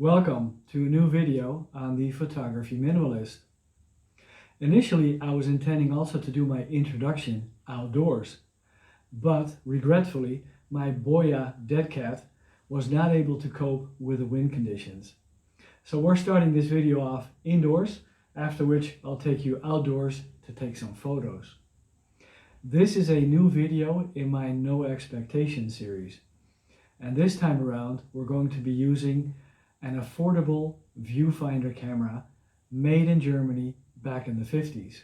Welcome to a new video on the Photography Minimalist. Initially, I was intending also to do my introduction outdoors, but regretfully, my boya dead cat was not able to cope with the wind conditions. So we're starting this video off indoors, after which I'll take you outdoors to take some photos. This is a new video in my No Expectation series. And this time around, we're going to be using an affordable viewfinder camera made in Germany back in the 50s.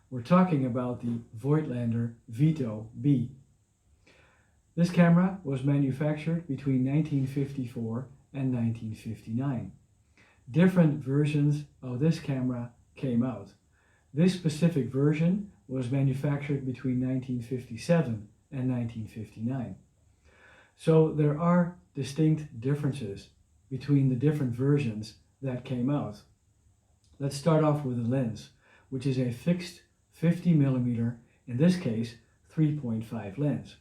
We're talking about the Voigtlander Vito B. This camera was manufactured between 1954 and 1959. Different versions of this camera came out. This specific version was manufactured between 1957 and 1959. So there are distinct differences between the different versions that came out. Let's start off with the lens, which is a fixed 50mm, in this case 3.5 lens.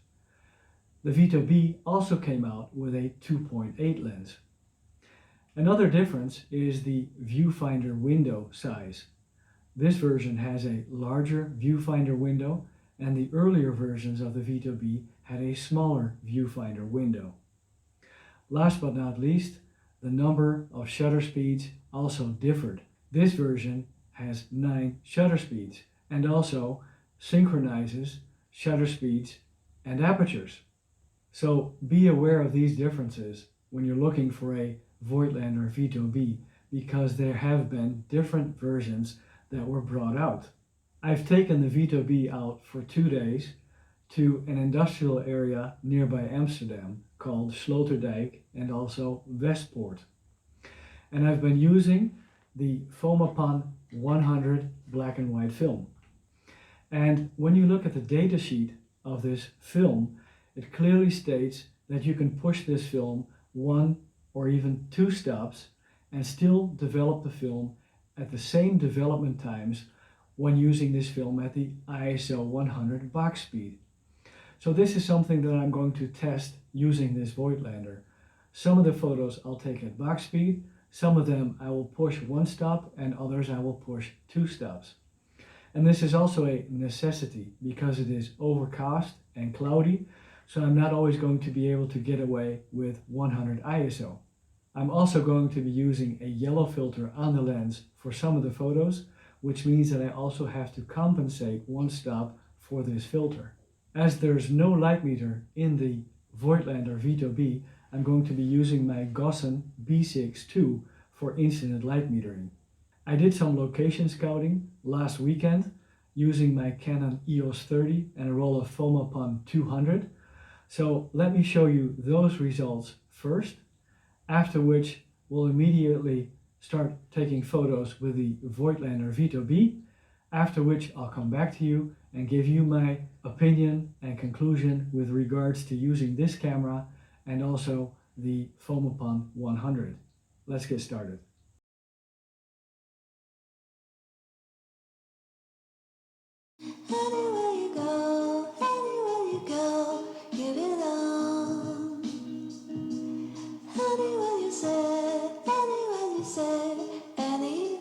The Vito B also came out with a 2.8 lens. Another difference is the viewfinder window size. This version has a larger viewfinder window, and the earlier versions of the Vito B had a smaller viewfinder window. Last but not least, the number of shutter speeds also differed. This version has 9 shutter speeds and also synchronizes shutter speeds and apertures. So be aware of these differences when you're looking for a Voigtlander Vito B, because there have been different versions that were brought out. I've taken the Vito B out for 2 days to an industrial area nearby Amsterdam called Sloterdijk and also Westpoort. And I've been using the Fomapan 100 black and white film. And when you look at the data sheet of this film, it clearly states that you can push this film 1 or even 2 stops and still develop the film at the same development times when using this film at the ISO 100 box speed. So this is something that I'm going to test using this Voigtlander. Some of the photos I'll take at box speed, some of them I will push 1 stop, and others I will push 2 stops. And this is also a necessity because it is overcast and cloudy, so I'm not always going to be able to get away with 100 ISO. I'm also going to be using a yellow filter on the lens for some of the photos, which means that I also have to compensate 1 stop for this filter. As there's no light meter in the Voigtlander Vito B, I'm going to be using my Gossen B6 II for incident light metering. I did some location scouting last weekend using my Canon EOS 30 and a roll of Fomapan 200. So let me show you those results first, after which we'll immediately start taking photos with the Voigtlander Vito B, after which I'll come back to you and give you my opinion and conclusion with regards to using this camera and also the Fomapan 100. Let's get started. Anywhere you go, give it on. Anywhere you say, anywhere.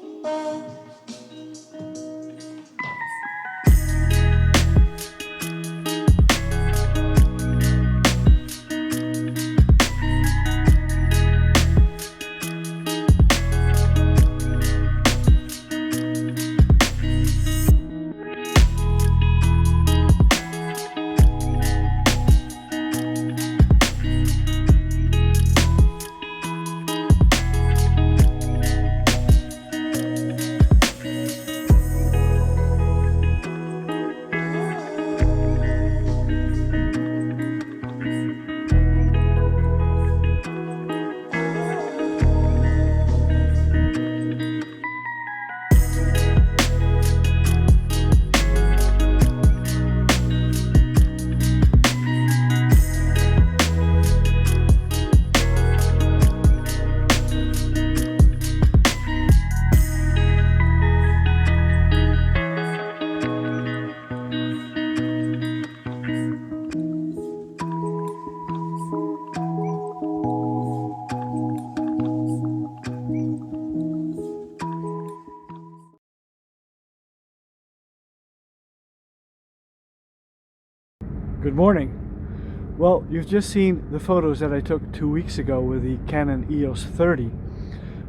Good morning. Well, you've just seen the photos that I took 2 weeks ago with the Canon EOS 30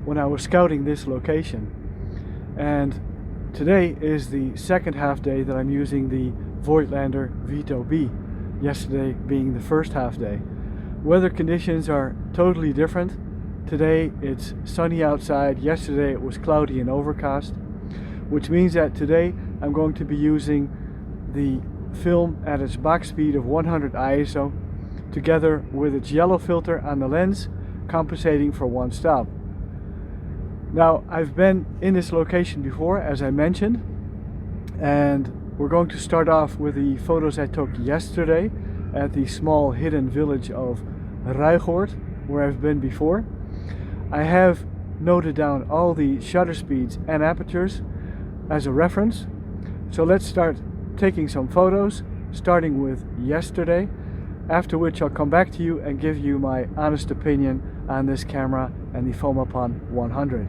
when I was scouting this location. And today is the second half day that I'm using the Voigtlander Vito B, yesterday being the first half day. Weather conditions are totally different. Today it's sunny outside, yesterday it was cloudy and overcast, which means that today I'm going to be using the film at its back speed of 100 ISO together with its yellow filter on the lens, compensating for one stop. Now, I've been in this location before, as I mentioned, and we're going to start off with the photos I took yesterday at the small hidden village of Ruigoord, where I've been before. I have noted down all the shutter speeds and apertures as a reference. So let's start taking some photos, starting with yesterday, after which I'll come back to you and give you my honest opinion on this camera and the Fomapan 100.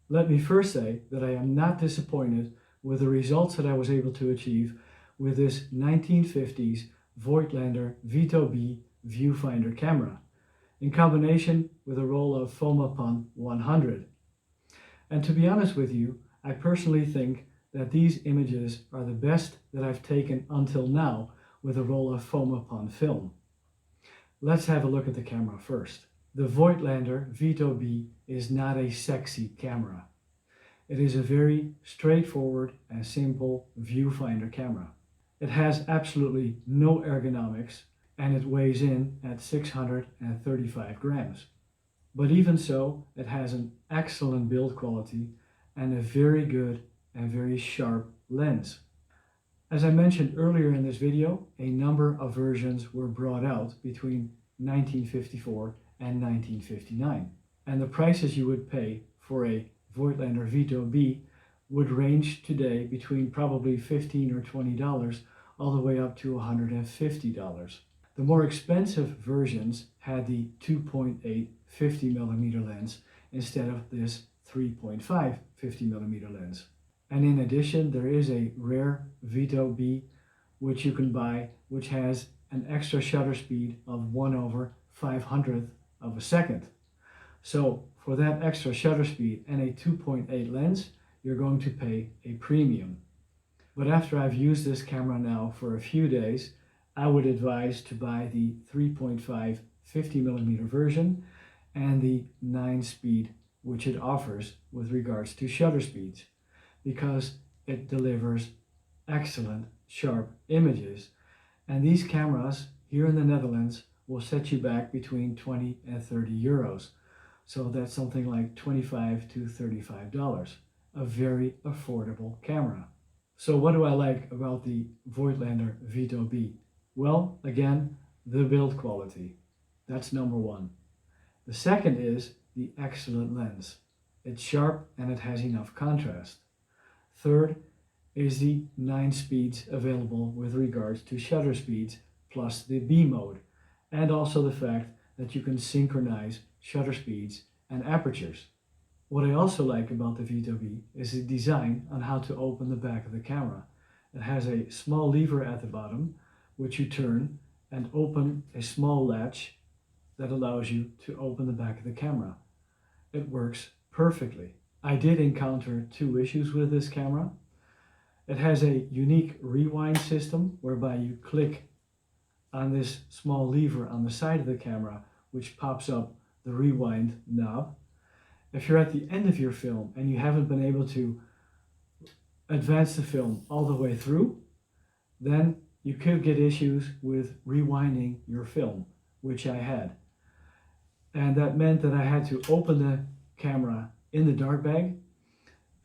Let me first say that I am not disappointed with the results that I was able to achieve with this 1950s Voigtlander Vito B viewfinder camera, in combination with a roll of Fomapan 100. And to be honest with you, I personally think that these images are the best that I've taken until now with a roll of Fomapan film. Let's have a look at the camera first. The Voigtlander Vito B is not a sexy camera. It is a very straightforward and simple viewfinder camera. It has absolutely no ergonomics and it weighs in at 635 grams. But even so, it has an excellent build quality and a very good and very sharp lens. As I mentioned earlier in this video, a number of versions were brought out between 1954 and 1959, and the prices you would pay for a Voigtlander Vito B would range today between probably $15 or $20 all the way up to $150. The more expensive versions had the 2.8 50mm lens instead of this 3.5 50mm lens. And in addition, there is a rare Vito B which you can buy, which has an extra shutter speed of 1/500th of a second. So for that extra shutter speed and a 2.8 lens, you're going to pay a premium. But after I've used this camera now for a few days, I would advise to buy the 3.5 50mm version and the 9-speed which it offers with regards to shutter speeds, because it delivers excellent sharp images. And these cameras here in the Netherlands will set you back between 20 and 30 euros. So that's something like $25 to $35. A very affordable camera. So what do I like about the Voigtlander Vito B? Well, again, the build quality. That's number one. The second is the excellent lens. It's sharp and it has enough contrast. Third is the 9 speeds available with regards to shutter speeds plus the B mode, and also the fact that you can synchronize shutter speeds and apertures. What I also like about the Vito B is the design on how to open the back of the camera. It has a small lever at the bottom which you turn and open a small latch that allows you to open the back of the camera. It works perfectly. I did encounter 2 issues with this camera. It has a unique rewind system whereby you click on this small lever on the side of the camera which pops up the rewind knob. If you're at the end of your film and you haven't been able to advance the film all the way through, then you could get issues with rewinding your film, which I had. And that meant that I had to open the camera in the dark bag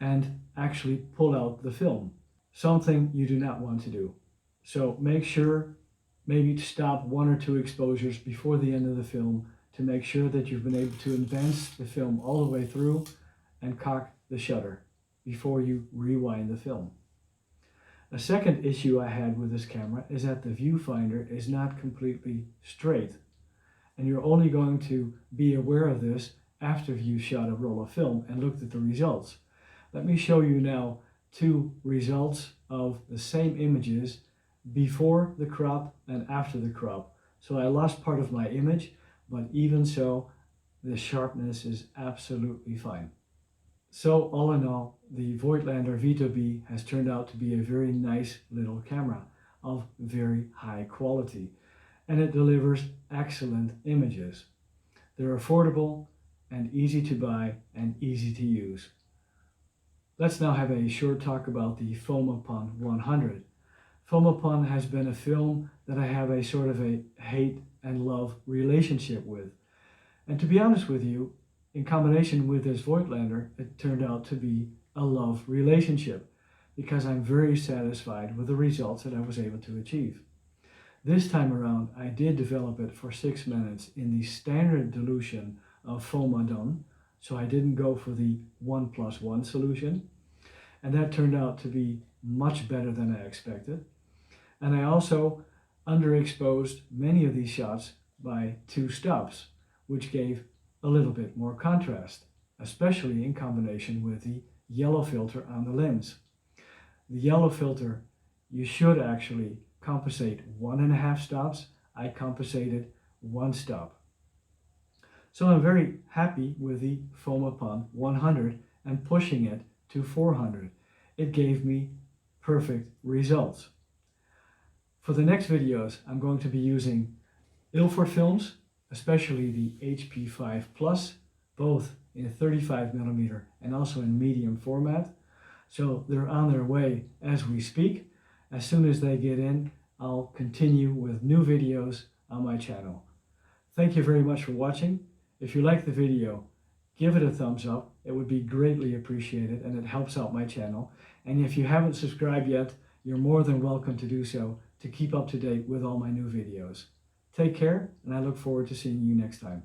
and actually pull out the film. Something you do not want to do. So make sure maybe to stop 1 or 2 exposures before the end of the film to make sure that you've been able to advance the film all the way through and cock the shutter before you rewind the film. A second issue I had with this camera is that the viewfinder is not completely straight. And you're only going to be aware of this after you've shot a roll of film and looked at the results. Let me show you now 2 results of the same images before the crop and after the crop. So I lost part of my image, but even so, the sharpness is absolutely fine. So all in all, the Voigtlander Vito B has turned out to be a very nice little camera of very high quality. And it delivers excellent images. They're affordable and easy to buy and easy to use. Let's now have a short talk about the Fomapan 100. Fomapan has been a film that I have a sort of a hate and love relationship with. And to be honest with you, in combination with this Voigtlander, it turned out to be a love relationship because I'm very satisfied with the results that I was able to achieve. This time around, I did develop it for 6 minutes in the standard dilution of Fomapan, so I didn't go for the 1+1 solution, and that turned out to be much better than I expected. And I also underexposed many of these shots by 2 stops, which gave a little bit more contrast, especially in combination with the yellow filter on the lens. The yellow filter, you should actually compensate 1.5 stops. I compensated 1 stop. So I'm very happy with the Fomapan 100 and pushing it to 400. It gave me perfect results. For the next videos, I'm going to be using Ilford films, especially the HP5 Plus, both in 35mm and also in medium format. So they're on their way as we speak. As soon as they get in, I'll continue with new videos on my channel. Thank you very much for watching. If you like the video, give it a thumbs up. It would be greatly appreciated and it helps out my channel. And if you haven't subscribed yet, you're more than welcome to do so to keep up to date with all my new videos. Take care, and I look forward to seeing you next time.